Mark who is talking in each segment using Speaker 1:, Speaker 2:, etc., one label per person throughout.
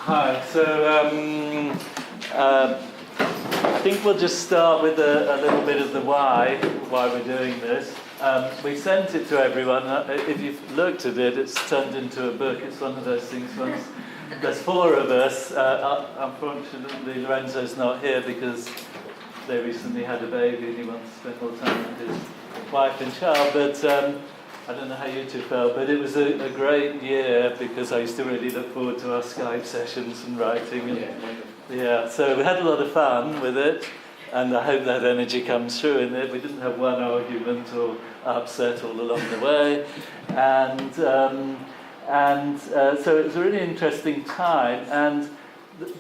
Speaker 1: Hi. So I think we'll just start with a little bit of the why we're doing this. We sent it to everyone. If you've looked at it, it's turned into a book. It's one of those things. There's four of us. Unfortunately, Lourenço's not here because they recently had a baby and he wants to spend more time with his wife and child. But I don't know how you two felt, but it was a great year because I used to really look forward to our Skype sessions and writing. And, yeah, so we had a lot of fun with it, and I hope that energy comes through in it. We didn't have one argument or upset all along the way, and so it was a really interesting time. And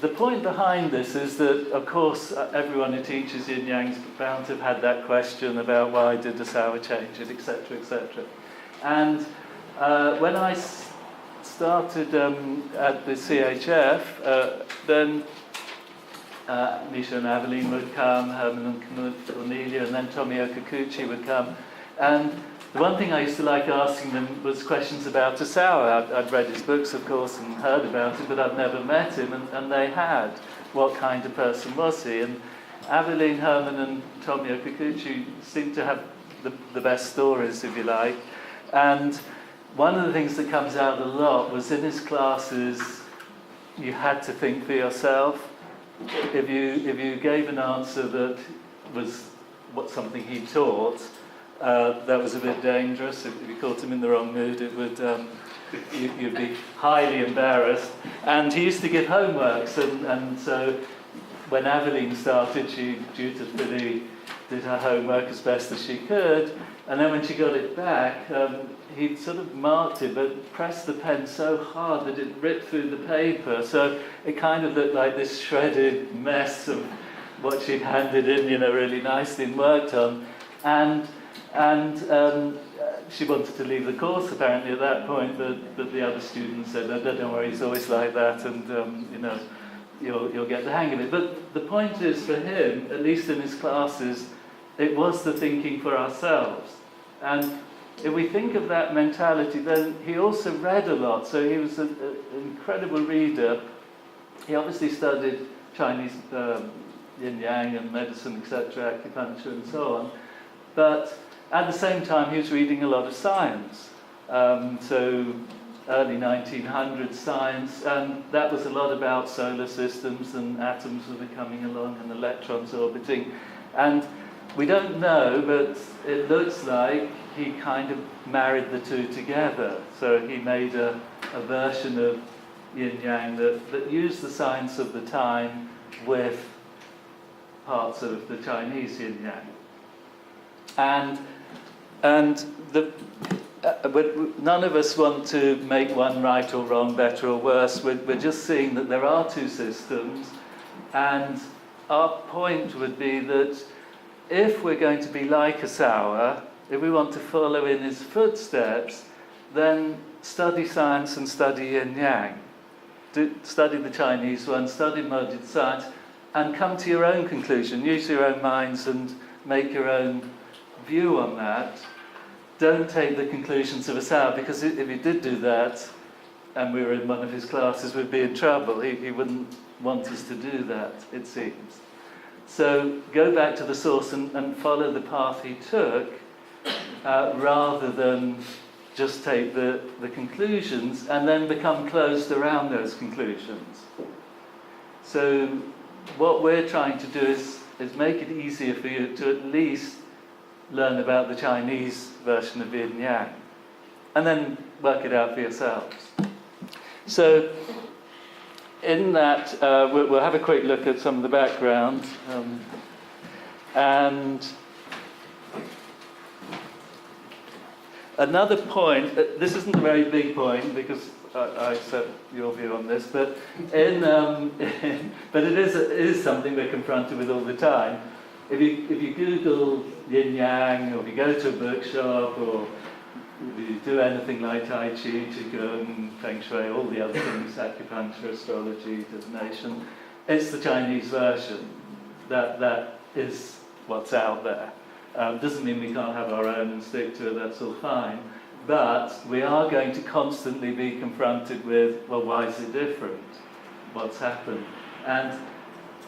Speaker 1: the point behind this is that, of course, everyone who teaches Yinyang is bound to have had that question about why did the sour change it, etc., etc. And when I started at the CHF, then Misha and Aveline would come, Herman and Cornelia, and then Tomio Kikuchi would come. And the one thing I used to like asking them was questions about Tosawa. I'd read his books, of course, and heard about it, but I'd never met him, and they had. What kind of person was he? And Aveline, Herman, and Tomio Kikuchi seemed to have the best stories, if you like. And one of the things that comes out a lot was in his classes, you had to think for yourself. If you gave an answer that was something he taught, that was a bit dangerous. If you caught him in the wrong mood, it would you'd be highly embarrassed. And he used to give homeworks, and so when Aveline started, she dutifully did her homework as best as she could. And then when she got it back, he sort of marked it, but pressed the pen so hard that it ripped through the paper. So it kind of looked like this shredded mess of what she'd handed in, really nicely and worked on. And she wanted to leave the course, apparently, at that point, but the other students said, no, don't worry, he's always like that, and, you'll get the hang of it. But the point is, for him, at least in his classes, it was the thinking for ourselves. And if we think of that mentality, then he also read a lot. So he was an incredible reader. He obviously studied Chinese Yinyang and medicine, etc., acupuncture and so on. But at the same time, he was reading a lot of science. So early 1900s science, and that was a lot about solar systems and atoms were coming along and electrons orbiting. And we don't know, but it looks like he kind of married the two together. So he made a version of Yin-Yang that used the science of the time with parts of the Chinese Yin-Yang. And none of us want to make one right or wrong, better or worse. We're just seeing that there are two systems, and our point would be that if we're going to be like Tosawa, if we want to follow in his footsteps, then study science and study Yin-Yang. Study the Chinese one, study modern science, and come to your own conclusion. Use your own minds and make your own view on that. Don't take the conclusions of Tosawa, because if you did do that, and we were in one of his classes, we'd be in trouble. He wouldn't want us to do that, it seems. So go back to the source and follow the path he took, rather than just take the conclusions and then become closed around those conclusions. So what we're trying to do is make it easier for you to at least learn about the Chinese version of Yin-Yang, and then work it out for yourselves. So in that, we'll have a quick look at some of the background. And another point, this isn't a very big point because I accept your view on this, but but it is something we're confronted with all the time. If you Google Yin-Yang, or if you go to a bookshop, or if you do anything like Tai Chi, Qigong, Feng Shui, all the other things, acupuncture, astrology, divination, it's the Chinese version. That is what's out there. Doesn't mean we can't have our own and stick to it, that's all fine. But we are going to constantly be confronted with, well, why is it different? what's happened. And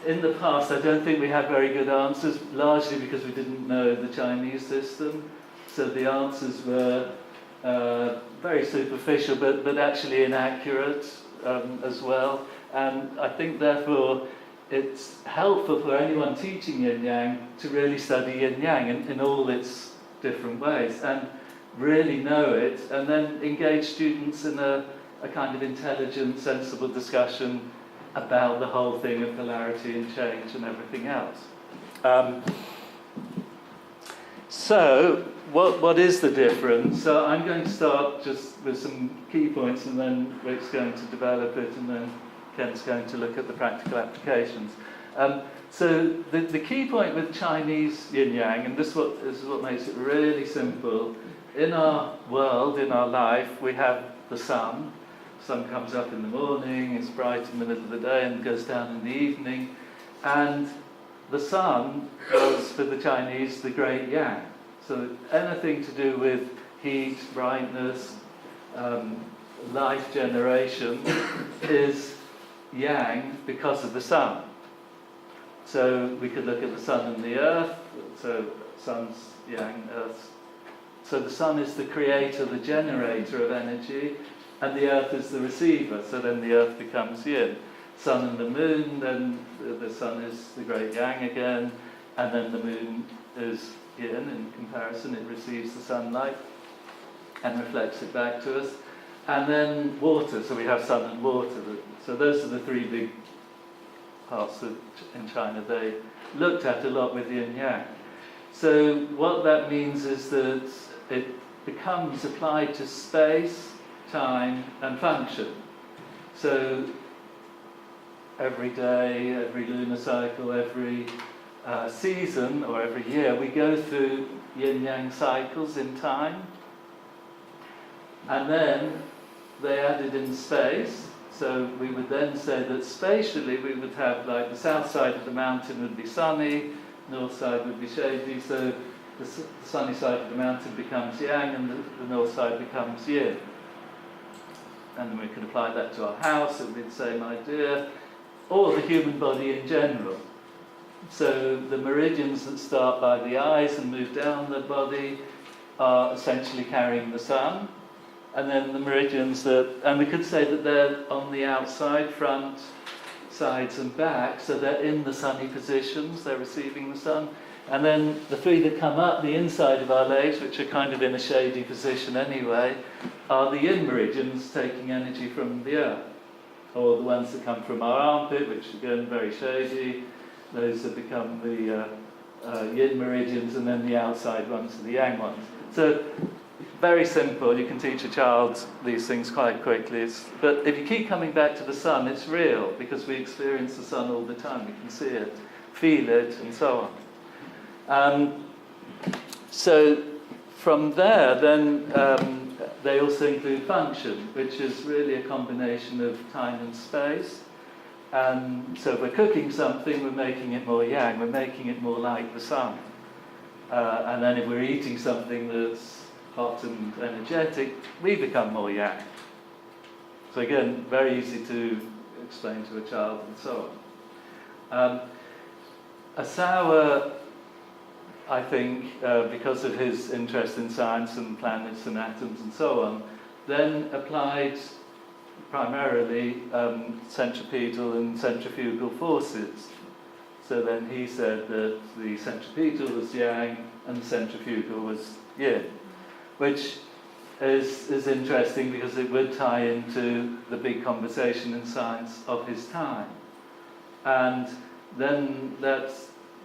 Speaker 1: in the past, I don't think we had very good answers, largely because we didn't know the Chinese system. So the answers were very superficial, but actually inaccurate as well. And I think, therefore, it's helpful for anyone teaching Yinyang to really study Yinyang in all its different ways and really know it, and then engage students in a kind of intelligent, sensible discussion about the whole thing of polarity and change and everything else. So, what is the difference? So I'm going to start just with some key points, and then Rick's going to develop it, and then Ken's going to look at the practical applications. So the key point with Chinese Yinyang, and this is what makes it really simple. In our world, in our life, we have the sun. The sun comes up in the morning, it's bright in the middle of the day, and goes down in the evening. And the sun was, for the Chinese, the great yang. So anything to do with heat, brightness, life generation is yang because of the sun. So we could look at the sun and the earth. So sun's yang, earth's. So the sun is the creator, the generator of energy, and the earth is the receiver. So then the earth becomes yin. Sun and the moon, then the sun is the great yang again, and then the moon is yin in comparison. It receives the sunlight and reflects it back to us. And then water, so we have sun and water. So those are the three big parts that in China they looked at a lot with yin yang. So what that means is that it becomes applied to space, time, and function. So every day, every lunar cycle, every season, or every year, we go through yin-yang cycles in time. And then they added in space. So we would then say that spatially we would have, like, the south side of the mountain would be sunny, north side would be shady, so the sunny side of the mountain becomes yang and the north side becomes yin. And then we can apply that to our house, it would be the same idea, or the human body in general. So the meridians that start by the eyes and move down the body are essentially carrying the sun. And then the meridians and we could say that they're on the outside, front, sides and back, so they're in the sunny positions, they're receiving the sun. And then the three that come up the inside of our legs, which are kind of in a shady position anyway, are the yin meridians taking energy from the earth. Or the ones that come from our armpit, which again, very shady. Those that become the yin meridians, and then the outside ones are the yang ones. So, very simple, you can teach a child these things quite quickly. But if you keep coming back to the sun, it's real, because we experience the sun all the time. We can see it, feel it, and so on. So from there, then they also include function, which is really a combination of time and space. And so if we're cooking something, we're making it more yang, we're making it more like the sun. And then if we're eating something that's hot and energetic, we become more yang. So again, very easy to explain to a child and so on. Asawa, I think, because of his interest in science and planets and atoms and so on, then applied primarily centripetal and centrifugal forces. So then he said that the centripetal was yang and the centrifugal was yin, which is interesting because it would tie into the big conversation in science of his time. And then that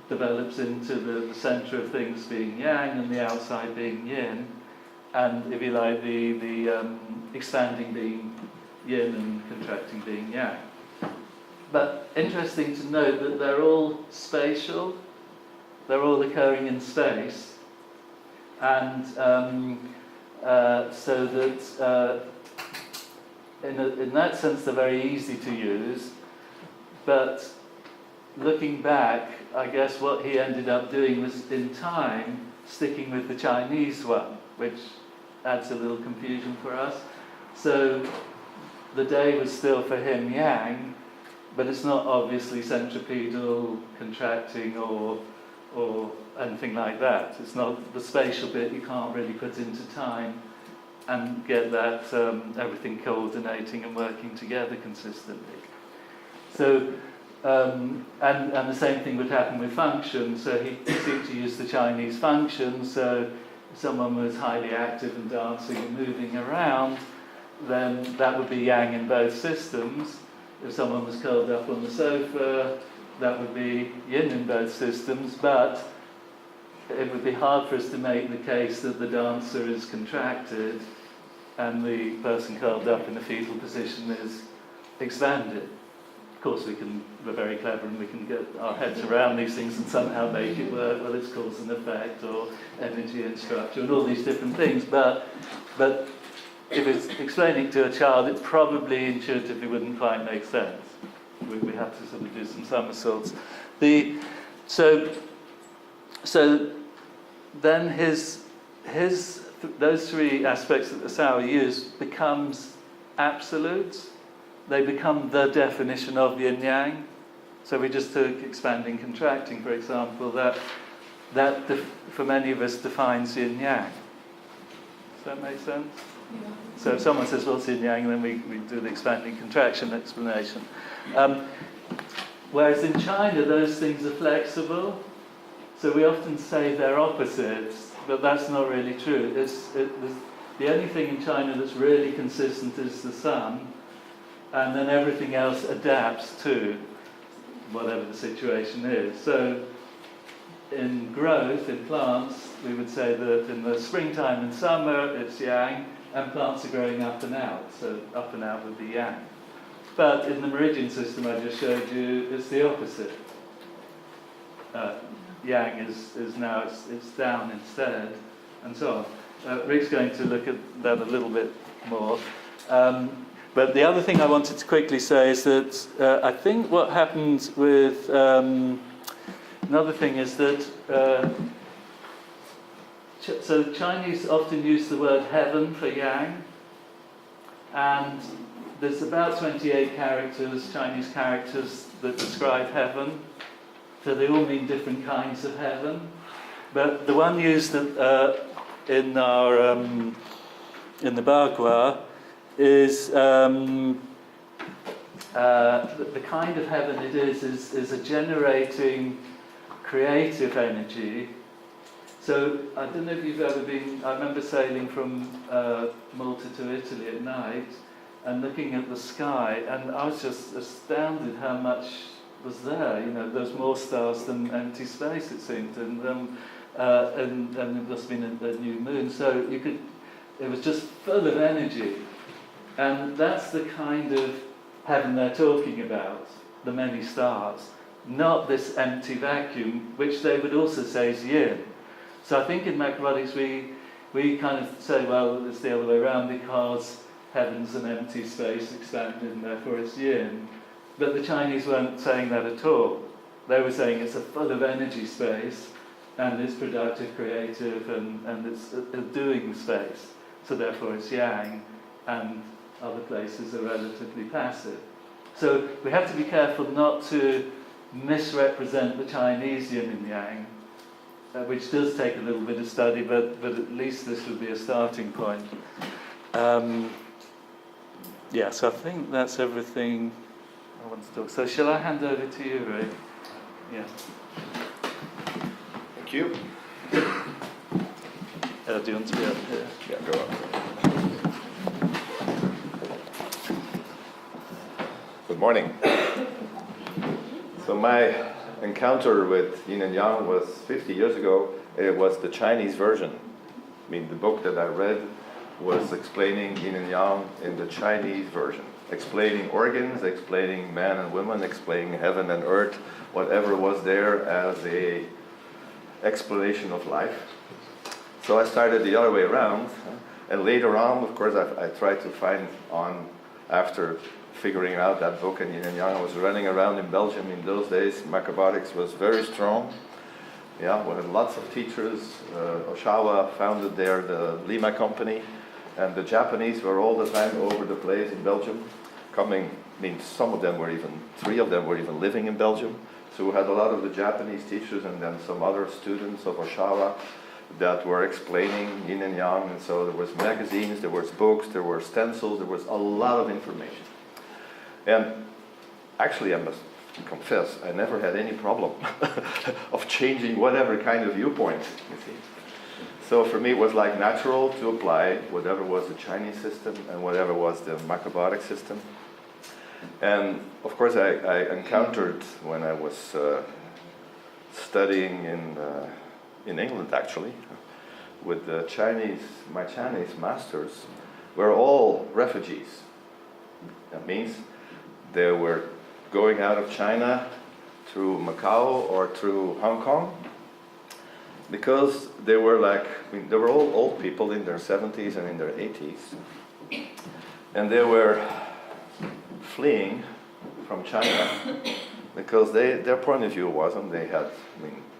Speaker 1: develops into the centre of things being yang and the outside being yin, and if you like, the expanding being yin and contracting being yang. But interesting to note that they're all spatial, they're all occurring in space, and so that in that sense they're very easy to use. But looking back, I guess what he ended up doing was, in time, sticking with the Chinese one, which adds a little confusion for us. So the day was still for him yang, but it's not obviously centripetal, contracting, or anything like that. It's not the spatial bit you can't really put into time and get that everything coordinating and working together consistently. So, and the same thing would happen with functions. So he seemed to use the Chinese function. So if someone was highly active and dancing and moving around, then that would be yang in both systems. If someone was curled up on the sofa, that would be yin in both systems. But it would be hard for us to make the case that the dancer is contracted and the person curled up in a fetal position is expanded. Of course, we're very clever and we can get our heads around these things and somehow make it work. Well, it's cause and effect, or energy and structure, and all these different things. But if it's explaining to a child, it probably intuitively wouldn't quite make sense. We have to sort of do some somersaults. So then those three aspects that the Sao used becomes absolutes. They become the definition of Yinyang. So we just took expanding, contracting, for example. That for many of us defines Yinyang. Does that make sense?
Speaker 2: Yeah.
Speaker 1: So if someone says, what's Yinyang, then we do the expanding, contraction explanation. Whereas in China, those things are flexible. So we often say they're opposites, but that's not really true. The only thing in China that's really consistent is the sun, and then everything else adapts to whatever the situation is. So in growth, in plants, we would say that in the springtime and summer, it's yang, and plants are growing up and out. So up and out would be yang. But in the meridian system I just showed you, it's the opposite. Yang is now, it's down instead, and so on. Rick's going to look at that a little bit more. But the other thing I wanted to quickly say is that I think what happens with, another thing is that, so the Chinese often use the word heaven for yang, and there's about 28 characters, Chinese characters, that describe heaven. So they all mean different kinds of heaven. But the one used in our in the Bagua is the kind of heaven it is a generating creative energy. So I don't know if you've ever been, I remember sailing from Malta to Italy at night and looking at the sky, and I was just astounded how much was there. You know, there's more stars than empty space, it seemed, and it must have been a new moon. So it was just full of energy, and that's the kind of heaven they're talking about, the many stars, not this empty vacuum, which they would also say is yin. So I think in macrobiotics we kind of say, well, it's the other way around, because heaven's an empty space expanded and therefore it's yin. But the Chinese weren't saying that at all. They were saying it's a full of energy space, and it's productive, creative, and it's a doing space. So therefore it's yang, and other places are relatively passive. So we have to be careful not to misrepresent the Chinese yin and yang, which does take a little bit of study, but at least this would be a starting point. Yeah, so I think that's everything I want to talk. So shall I hand over to you, Ray? Yeah.
Speaker 3: Thank you.
Speaker 1: Do you want to be up here?
Speaker 3: Yeah, go up. Good morning. So my encounter with Yin and Yang was 50 years ago. It was the Chinese version. I mean, the book that I read was explaining Yin and Yang in the Chinese version, explaining organs, explaining man and woman, explaining heaven and earth, whatever was there as a explanation of life. So I started the other way around, and later on, of course, I tried to find on, after figuring out that book and Yin and Yang, I was running around in Belgium in those days. Macrobiotics was very strong. Yeah, we had lots of teachers. Oshawa founded there the Lima company, and the Japanese were all the time over the place in Belgium, coming, I mean, three of them were even living in Belgium. So we had a lot of the Japanese teachers and then some other students of Oshawa that were explaining yin and yang. And so there was magazines, there was books, there were stencils, there was a lot of information. And actually, I must confess, I never had any problem of changing whatever kind of viewpoint, you see. So for me, it was like natural to apply whatever was the Chinese system and whatever was the macrobiotic system. And of course, I encountered when I was studying in England, actually, with the my Chinese masters were all refugees. That means they were going out of China through Macau or through Hong Kong, because they were they were all old people in their 70s and in their 80s, and they were fleeing from China because their point of view wasn't, they had,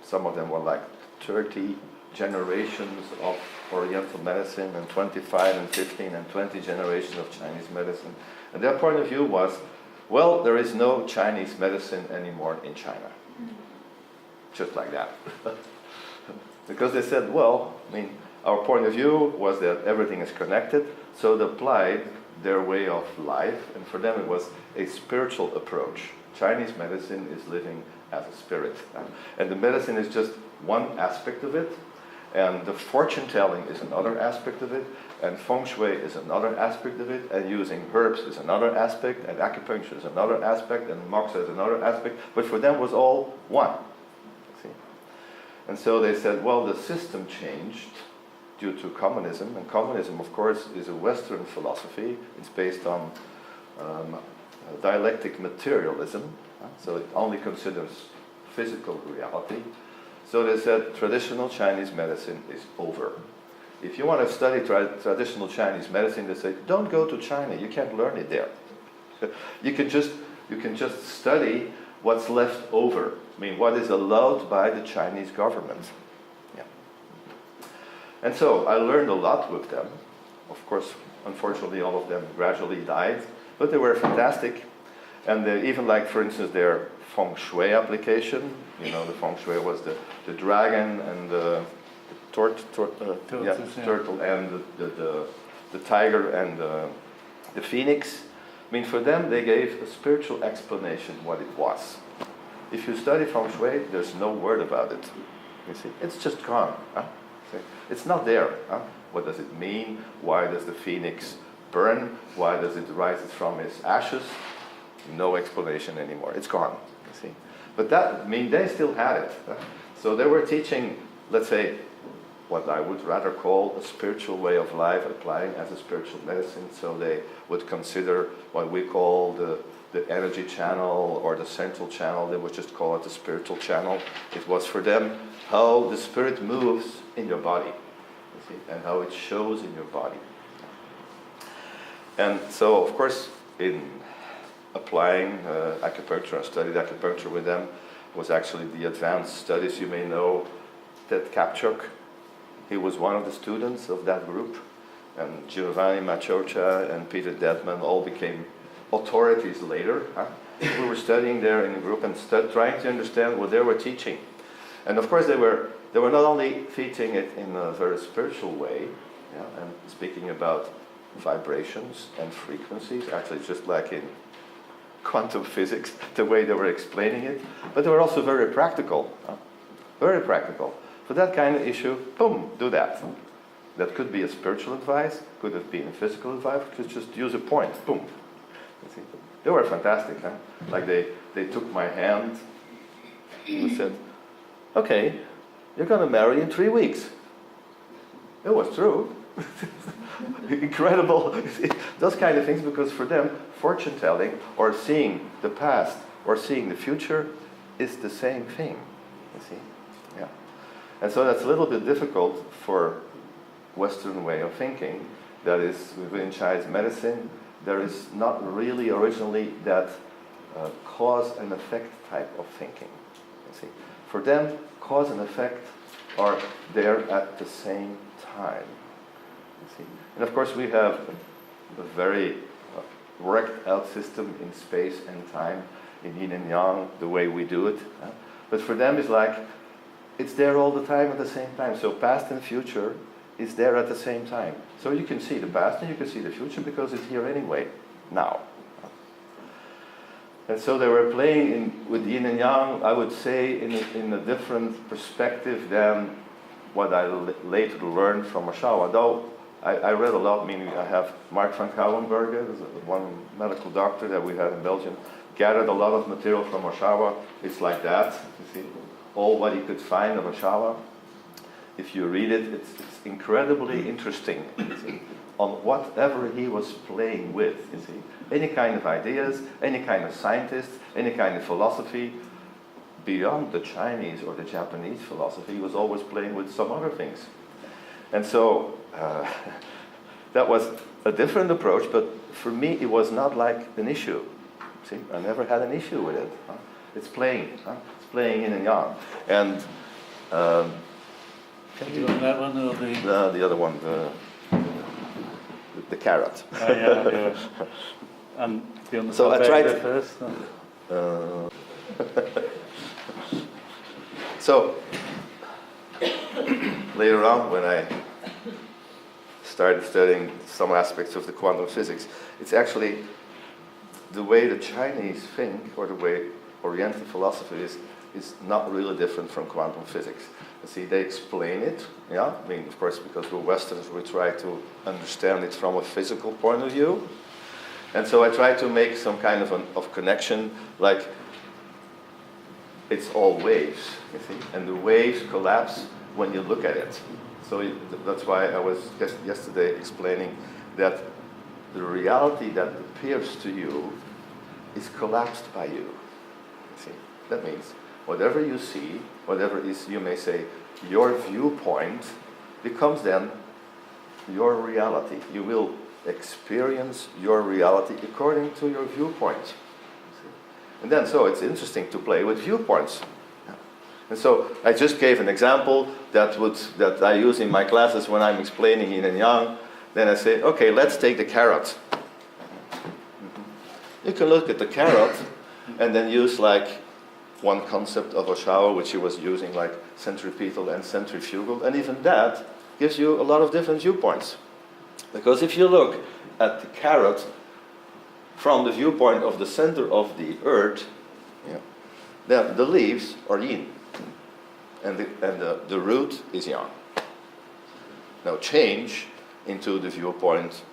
Speaker 3: some of them were like 30 generations of Oriental medicine and 25 and 15 and 20 generations of Chinese medicine. And their point of view was, well, there is no Chinese medicine anymore in China. Just like that. Because they said, well, our point of view was that everything is connected, so they applied their way of life, and for them it was a spiritual approach. Chinese medicine is living as a spirit. And the medicine is just one aspect of it, and the fortune telling is another aspect of it, and feng shui is another aspect of it, and using herbs is another aspect, and acupuncture is another aspect, and moxa is another aspect, but for them it was all one. See? And so they said, well, the system changed due to communism, and communism, of course, is a Western philosophy. It's based on dialectic materialism, so it only considers physical reality. So they said traditional Chinese medicine is over. If you want to study traditional Chinese medicine, they say, don't go to China, you can't learn it there. You can just study what's left over. What is allowed by the Chinese government. Yeah. And so I learned a lot with them. Of course, unfortunately, all of them gradually died, but they were fantastic. And they even for instance, their feng shui application. The feng shui was the dragon and the turtle and the tiger and the phoenix. For them, they gave a spiritual explanation what it was. If you study feng shui, there's no word about it. You see, it's just gone. See? It's not there. What does it mean? Why does the phoenix burn? Why does it rise from its ashes? No explanation anymore. It's gone. You see, but they still had it. So they were teaching, let's say, what I would rather call a spiritual way of life, applying as a spiritual medicine. So they would consider what we call the energy channel or the central channel. They would just call it the spiritual channel. It was for them how the spirit moves in your body, you see, and how it shows in your body. And so, of course, in applying acupuncture, I studied acupuncture with them, was actually the advanced studies. You may know Ted Kapchuk. He was one of the students of that group, and Giovanni Machocha and Peter Dedman all became authorities later. We were studying there in a group and trying to understand what they were teaching. And of course they were not only teaching it in a very spiritual way, and speaking about vibrations and frequencies, actually just like in quantum physics, the way they were explaining it, but they were also very practical. Very practical. For that kind of issue, boom, do that. That could be a spiritual advice, could have been a physical advice, could just use a point, boom. You see? They were fantastic, Like they took my hand and said, okay, you're going to marry in 3 weeks. It was true. Incredible. Those kind of things, because for them, fortune telling or seeing the past or seeing the future is the same thing. You see? Yeah. And so that's a little bit difficult for Western way of thinking. That is, within Chinese medicine, there is not really originally that cause and effect type of thinking. You see? For them, cause and effect are there at the same time. You see? And of course we have a very worked out system in space and time, in yin and yang, the way we do it. But for them it's like, it's there all the time at the same time. So past and future is there at the same time. So you can see the past and you can see the future because it's here anyway, now. And so they were playing with yin and yang, I would say, in a different perspective than what I later learned from Oshawa. Though I read a lot, meaning I have Mark van Kouwenbergen, one medical doctor that we had in Belgium, gathered a lot of material from Oshawa. It's like that, you see, all what he could find of Oshawa. If you read it, it's incredibly interesting, you see, on whatever he was playing with, you see. Any kind of ideas, any kind of scientist, any kind of philosophy, beyond the Chinese or the Japanese philosophy, he was always playing with some other things. And so that was a different approach, but for me it was not like an issue. See, I never had an issue with it. It's playing, it's playing yin and yang. And
Speaker 1: do you want that one or
Speaker 3: the other one, the carrot.
Speaker 1: Oh, yeah. And do you want the
Speaker 3: So I tried
Speaker 1: first?
Speaker 3: So later on, when I started studying some aspects of the quantum physics, it's actually the way the Chinese think, or the way Oriental philosophy is not really different from quantum physics. You see, they explain it, yeah? I mean, of course, because we're Westerners, we try to understand it from a physical point of view. And so I try to make some kind of connection, like it's all waves, you see, and the waves collapse when you look at it. So that's why I was just yesterday explaining that the reality that appears to you is collapsed by you. See, that means whatever you see, whatever is, you may say, your viewpoint, becomes then your reality. You will experience your reality according to your viewpoint. And then, so it's interesting to play with viewpoints. And so I just gave an example that I use in my classes when I'm explaining yin and yang. Then I say, okay, let's take the carrot. You can look at the carrot and then use like one concept of Oshawa, which he was using, like centripetal and centrifugal, and even that gives you a lot of different viewpoints. Because if you look at the carrot from the viewpoint of the center of the earth, yeah, then the leaves are yin, and the root is yang. Now change into the viewpoint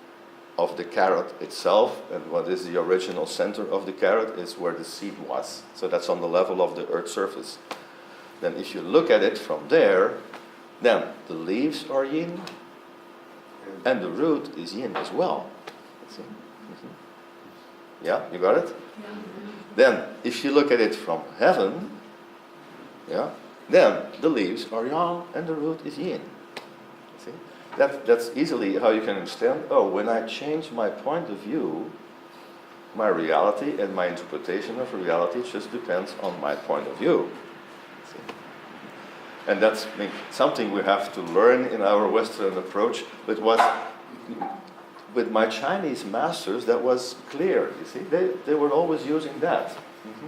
Speaker 3: of the carrot itself, and what is the original center of the carrot is where the seed was. So that's on the level of the earth's surface. Then if you look at it from there, then the leaves are yin, and the root is yin as well. See? Mm-hmm. Yeah, you got it? Yeah. Then if you look at it from heaven, yeah, then the leaves are yang and the root is yin. See? That's easily how you can understand, oh, when I change my point of view, my reality and my interpretation of reality just depends on my point of view. See? And that's something we have to learn in our Western approach. But with my Chinese masters, that was clear, you see. They were always using that. Mm-hmm.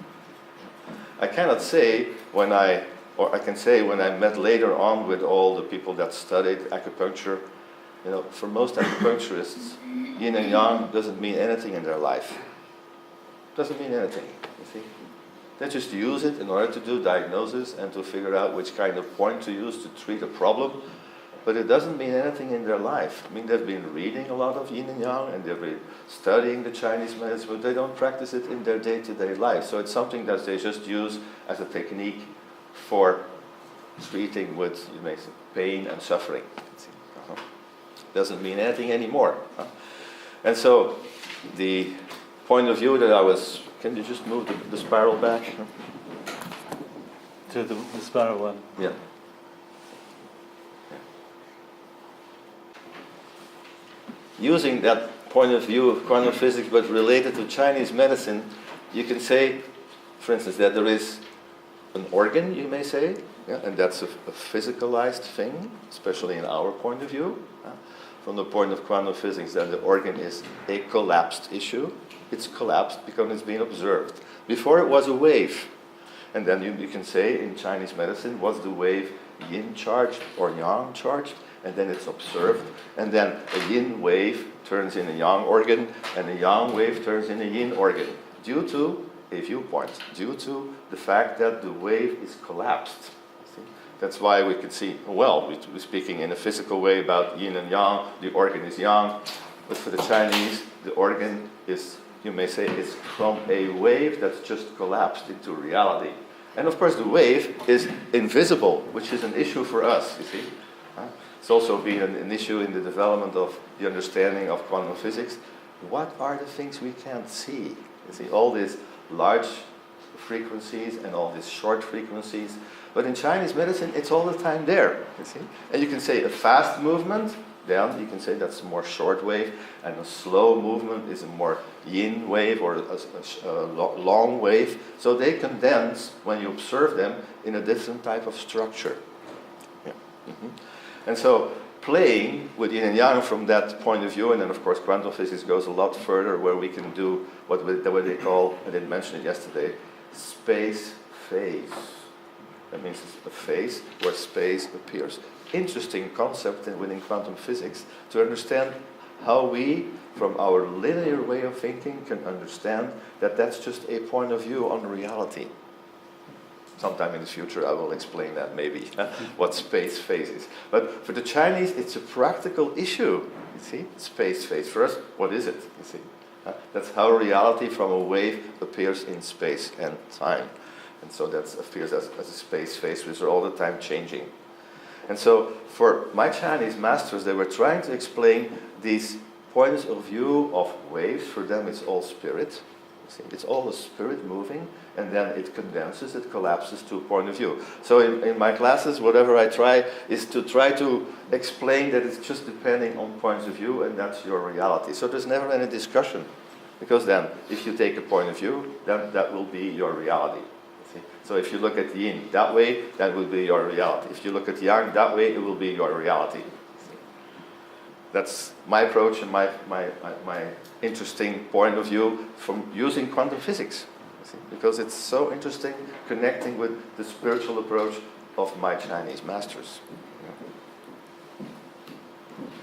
Speaker 3: I cannot say I can say when I met later on with all the people that studied acupuncture, you know, for most acupuncturists, yin and yang doesn't mean anything in their life. Doesn't mean anything, you see. They just use it in order to do diagnosis and to figure out which kind of point to use to treat a problem, but it doesn't mean anything in their life. I mean, they've been reading a lot of yin and yang and they've been studying the Chinese medicine, but they don't practice it in their day-to-day life. So it's something that they just use as a technique for treating with, you may say, pain and suffering. Doesn't mean anything anymore. And so the point of view that I was, can you just move the spiral back?
Speaker 1: To the spiral one.
Speaker 3: Yeah. Using that point of view of quantum physics but related to Chinese medicine, you can say, for instance, that there is an organ, you may say, yeah, and that's a physicalized thing, especially in our point of view. from the point of quantum physics that the organ is a collapsed issue. It's collapsed because it's being observed. Before it was a wave. And then you can say in Chinese medicine, was the wave yin charged or yang charged? And then it's observed. And then a yin wave turns in a yang organ, and a yang wave turns in a yin organ, due to a viewpoint, due to the fact that the wave is collapsed. See? That's why we could see, well, we're speaking in a physical way about yin and yang, the organ is yang, but for the Chinese, the organ is, you may say, is from a wave that's just collapsed into reality. And of course the wave is invisible, which is an issue for us, you see. It's also been an issue in the development of the understanding of quantum physics. What are the things we can't see? You see, all these large frequencies and all these short frequencies. But in Chinese medicine, it's all the time there, you see. And you can say a fast movement, then you can say that's more short wave, and a slow movement is a more yin wave or a long wave. So they condense, when you observe them, in a different type of structure. Yeah. Mm-hmm. And so playing with yin and yang from that point of view, and then of course quantum physics goes a lot further, where we can do what they call, I didn't mention it yesterday, space phase. That means it's a phase where space appears. Interesting concept within quantum physics to understand how we, from our linear way of thinking, can understand that that's just a point of view on reality. Sometime in the future I will explain that maybe, what space phase is. But for the Chinese it's a practical issue, you see, space phase. For us, what is it, you see? That's how reality from a wave appears in space and time. And so that appears as a space phase, which are all the time changing. And so for my Chinese masters, they were trying to explain these points of view of waves. For them it's all spirit. See, it's all a spirit moving, and then it condenses, it collapses to a point of view. So in my classes, whatever I try is to try to explain that it's just depending on points of view, and that's your reality. So there's never any discussion, because then if you take a point of view, then that will be your reality. See? So if you look at yin that way, that will be your reality. If you look at yang that way, it will be your reality. That's my approach and my interesting point of view from using quantum physics, because it's so interesting connecting with the spiritual approach of my Chinese masters.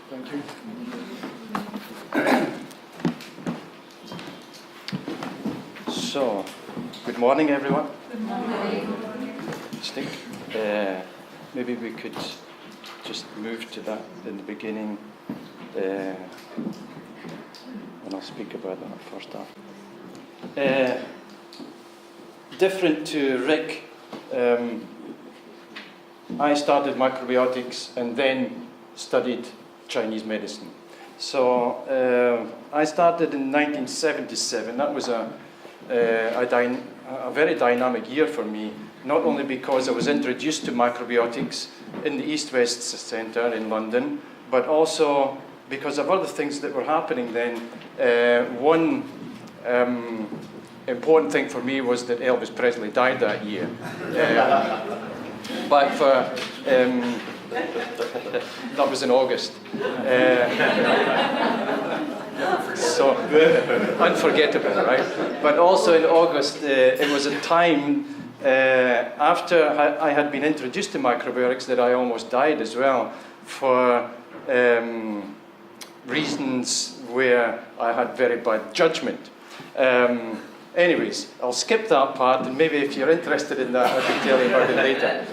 Speaker 2: Thank you. So, good morning, everyone.
Speaker 4: Good morning.
Speaker 2: Stick. Maybe we could just move to that in the beginning. And I'll speak about that first half. Different to Rick, I started macrobiotics and then studied Chinese medicine. So I started in 1977. That was a very dynamic year for me, not only because I was introduced to macrobiotics in the East-West Centre in London, but also because of other things that were happening then. One important thing for me was that Elvis Presley died that year. But for that was in August. So unforgettable, right? But also in August, it was a time after I had been introduced to macrobiotics that I almost died as well, for reasons where I had very bad judgment. Anyways, I'll skip that part, and maybe if you're interested in that, I can tell you about it later.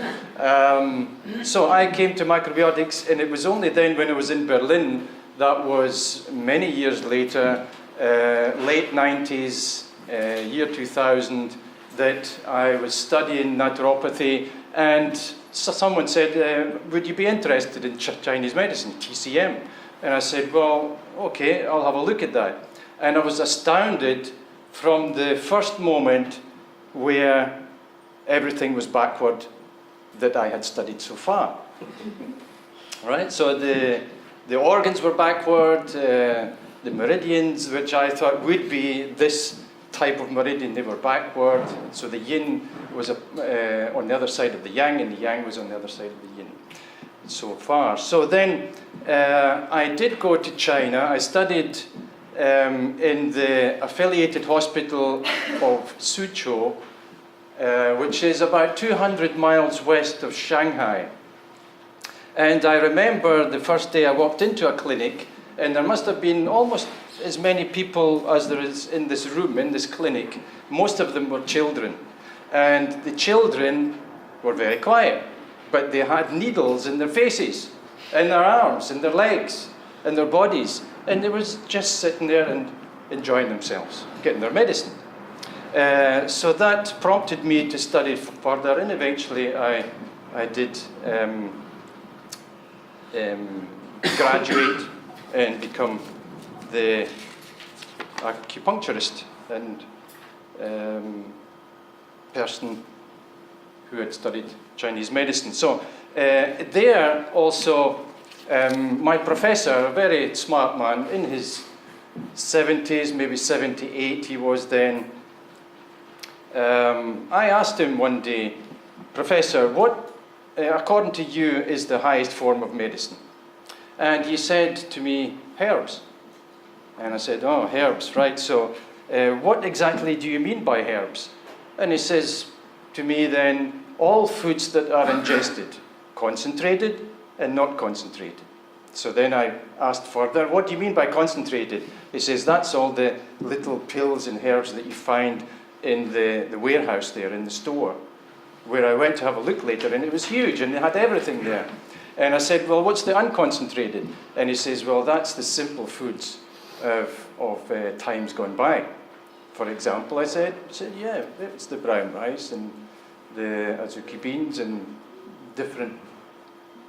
Speaker 2: So I came to macrobiotics, and it was only then when I was in Berlin, that was many years later, late 90s, year 2000, that I was studying naturopathy, and so someone said, would you be interested in Chinese medicine, TCM? And I said, well, okay, I'll have a look at that. And I was astounded from the first moment where everything was backward that I had studied so far. Right? So the organs were backward, the meridians, which I thought would be this type of meridian, they were backward. So the yin was on the other side of the yang, and the yang was on the other side of the yin. so far. So then I did go to China. I studied in the affiliated hospital of Suzhou, which is about 200 miles west of Shanghai. And I remember the first day I walked into a clinic, and there must have been almost as many people as there is in this room, in this clinic. Most of them were children. And the children were very quiet, but they had needles in their faces, in their arms, in their legs, in their bodies. And they were just sitting there and enjoying themselves, getting their medicine. So that prompted me to study further, and eventually I did graduate and become the acupuncturist and person who had studied Chinese medicine. So there also, my professor, a very smart man, in his 70s, maybe 78 he was then, I asked him one day, Professor, what, according to you, is the highest form of medicine? And he said to me, herbs. And I said, oh, herbs, right, so what exactly do you mean by herbs? And he says to me then, all foods that are ingested, concentrated and not concentrated. So then I asked further, what do you mean by concentrated? He says, that's all the little pills and herbs that you find in the warehouse there in the store, where I went to have a look later, and it was huge, and they had everything there. And I said, well, what's the unconcentrated? And he says, well, that's the simple foods of times gone by. For example, I said, yeah, it's the brown rice and the azuki beans and different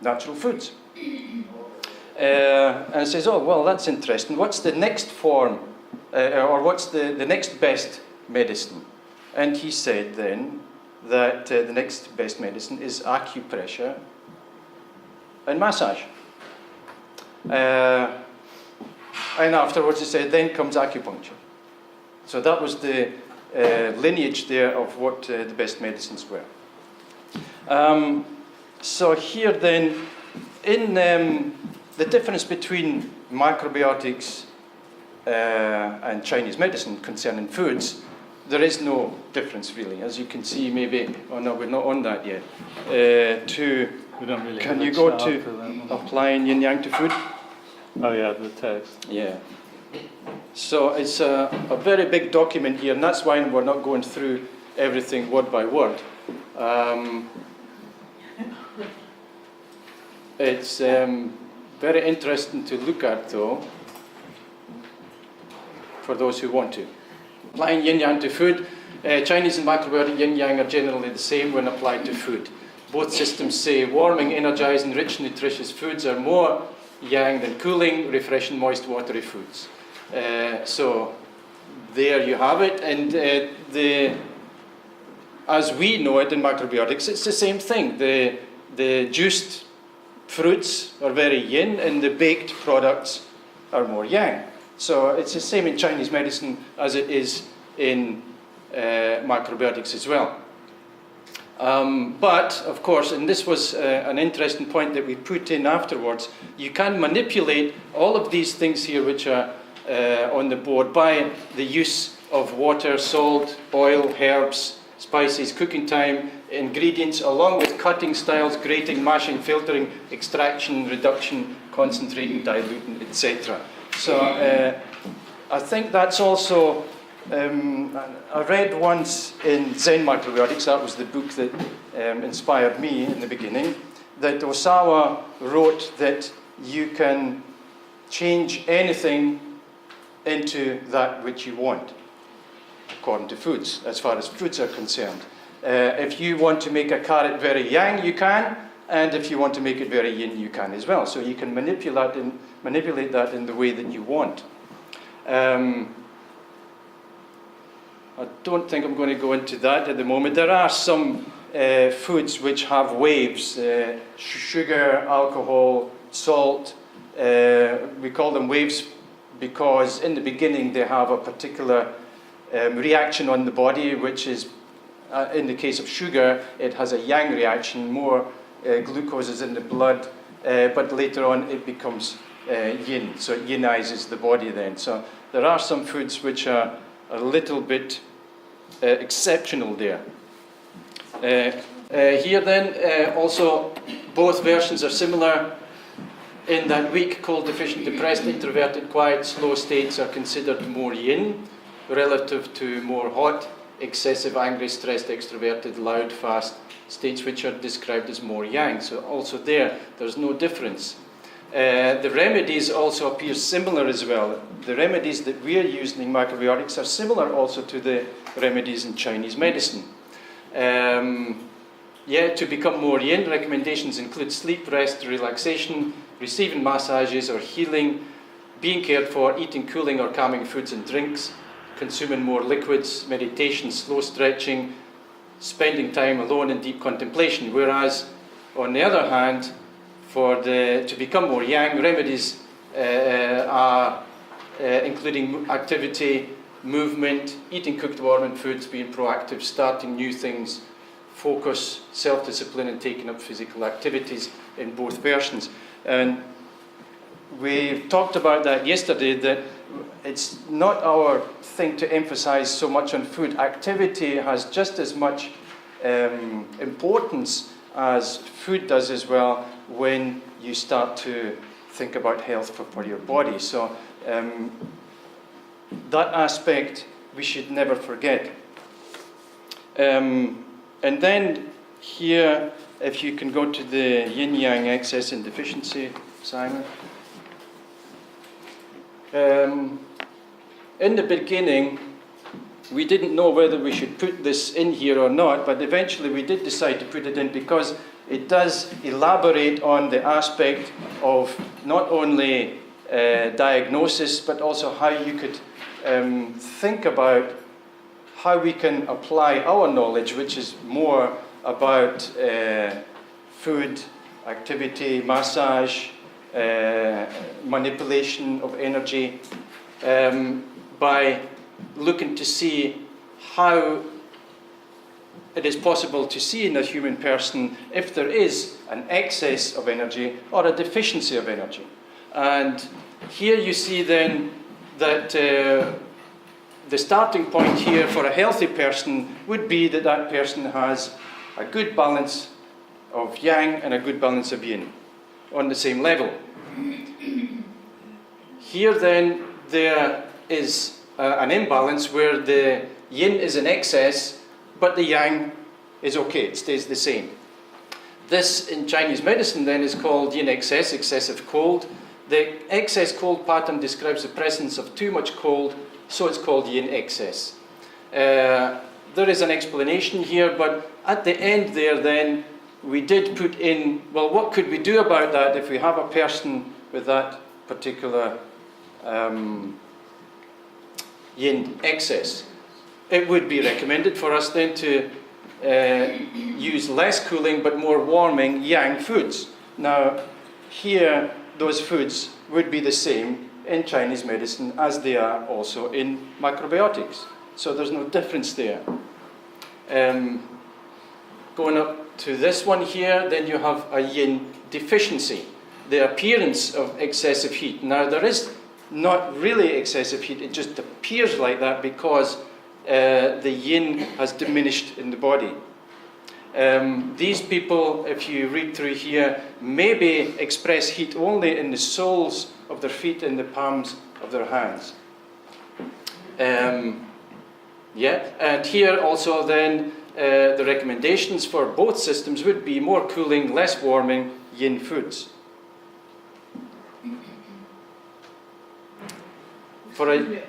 Speaker 2: natural foods. And I says, oh, well, that's interesting. What's the next form, or what's the next best medicine? And he said then that the next best medicine is acupressure and massage. And afterwards he said, then comes acupuncture. So that was the lineage there of what the best medicines were. So here then, in the difference between macrobiotics and Chinese medicine concerning foods, there is no difference really. As you can see, maybe, oh no, we're not on that yet.
Speaker 1: We don't really
Speaker 2: Can
Speaker 1: have
Speaker 2: you
Speaker 1: a
Speaker 2: go
Speaker 1: chart
Speaker 2: to
Speaker 1: for that one.
Speaker 2: applying yin-yang to food?
Speaker 1: Oh yeah, the text.
Speaker 2: Yeah. So it's a very big document here, and that's why we're not going through everything word by word. It's very interesting to look at, though, for those who want to. Applying yin-yang to food. Chinese and macrobiotic yin-yang are generally the same when applied to food. Both systems say warming, energizing, rich, nutritious foods are more yang than cooling, refreshing, moist, watery foods. So there you have it, and as we know it in macrobiotics, it's the same thing. The juiced fruits are very yin, and the baked products are more yang. So it's the same in Chinese medicine as it is in macrobiotics as well. But, of course, and this was an interesting point that we put in afterwards, you can manipulate all of these things here which are on the board by the use of water, salt, oil, herbs, spices, cooking time, ingredients, along with cutting styles, grating, mashing, filtering, extraction, reduction, concentrating, diluting, etc. So I think that's also, I read once in Zen Macrobiotics, that was the book that inspired me in the beginning, that Osawa wrote that you can change anything into that which you want, according to foods, as far as foods are concerned. If you want to make a carrot very yang, you can, and if you want to make it very yin, you can as well. So you can manipulate that in the way that you want. I don't think I'm going to go into that at the moment. There are some foods which have waves, sugar, alcohol, salt. We call them waves because in the beginning they have a particular reaction on the body, which is, in the case of sugar, it has a yang reaction. More glucose is in the blood, but later on it becomes yin, so it yinizes the body then. So there are some foods which are a little bit exceptional there. Here then, also both versions are similar in that weak, cold, deficient, depressed, introverted, quiet, slow states are considered more yin relative to more hot, excessive, angry, stressed, extroverted, loud, fast states which are described as more yang. So also there's no difference. The remedies also appear similar as well. The remedies that we're using in macrobiotics are similar also to the remedies in Chinese medicine. To become more yin, recommendations include sleep, rest, relaxation, receiving massages or healing, being cared for, eating cooling or calming foods and drinks, consuming more liquids, meditation, slow stretching, spending time alone in deep contemplation. Whereas, on the other hand, to become more yang, remedies are including activity, movement, eating cooked warming foods, being proactive, starting new things, focus, self-discipline, and taking up physical activities in both versions. And we talked about that yesterday, that it's not our thing to emphasize so much on food. Activity has just as much importance as food does as well when you start to think about health for your body. So that aspect we should never forget. And then here, if you can go to the yin-yang excess and deficiency, Simon. In the beginning, we didn't know whether we should put this in here or not, but eventually we did decide to put it in because it does elaborate on the aspect of not only diagnosis, but also how you could think about how we can apply our knowledge, which is more about food, activity, massage, manipulation of energy, by looking to see how it is possible to see in a human person if there is an excess of energy or a deficiency of energy. And here you see then that the starting point here for a healthy person would be that that person has a good balance of yang and a good balance of yin on the same level. Here then there is an imbalance where the yin is in excess, but the yang is okay, it stays the same. This in Chinese medicine then is called yin excess, excessive cold. The excess cold pattern describes the presence of too much cold, so it's called yin excess. There is an explanation here, but at the end there then we did put in, well, what could we do about that if we have a person with that particular yin excess? It would be recommended for us then to use less cooling but more warming yang foods. Now, here those foods would be the same in Chinese medicine as they are also in macrobiotics. So there's no difference there. Going up to this one here, then you have a yin deficiency, the appearance of excessive heat. Now, there is not really excessive heat, it just appears like that because the yin has diminished in the body. These people, if you read through here, maybe express heat only in the soles of their feet and the palms of their hands. And here also then the recommendations for both systems would be more cooling, less warming yin foods. For a,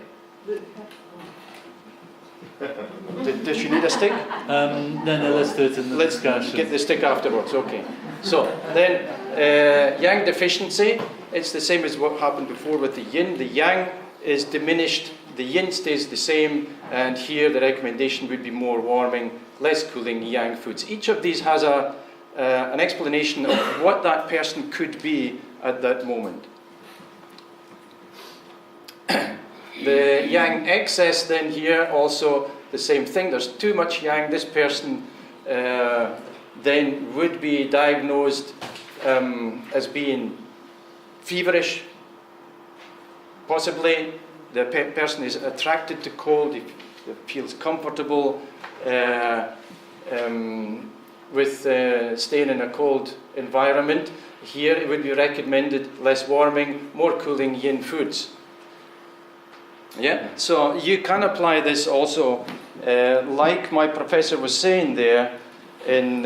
Speaker 2: does she need a stick?
Speaker 1: No, let's do it in the discussion.
Speaker 2: Let's get the stick afterwards, okay. So, then, yang deficiency, it's the same as what happened before with the yin. The yang is diminished, the yin stays the same, and here the recommendation would be more warming, less cooling yang foods. Each of these has an explanation of what that person could be at that moment. The yang excess then here also the same thing. There's too much yang. This person then would be diagnosed as being feverish. Possibly the person is attracted to cold, he feels comfortable with staying in a cold environment. Here it would be recommended less warming, more cooling yin foods. Yeah, so you can apply this also, like my professor was saying there in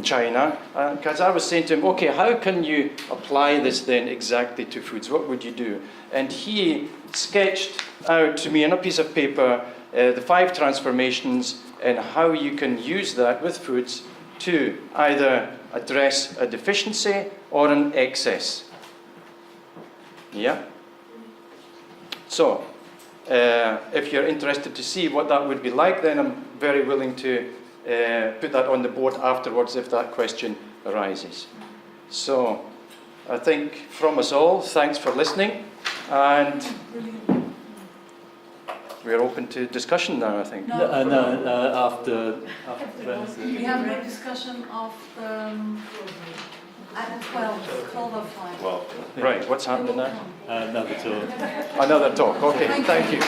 Speaker 2: China, because I was saying to him, okay, how can you apply this then exactly to foods? What would you do? And he sketched out to me on a piece of paper the 5 transformations and how you can use that with foods to either address a deficiency or an excess. Yeah? So, if you're interested to see what that would be like, then I'm very willing to put that on the board afterwards if that question arises. So, I think from us all, thanks for listening, and we're open to discussion now, I think.
Speaker 1: After Wednesday.
Speaker 4: We have a discussion of at 12 or 5.
Speaker 3: Well,
Speaker 2: Right, what's happening now?
Speaker 1: Another talk.
Speaker 2: Another talk, okay, thank you.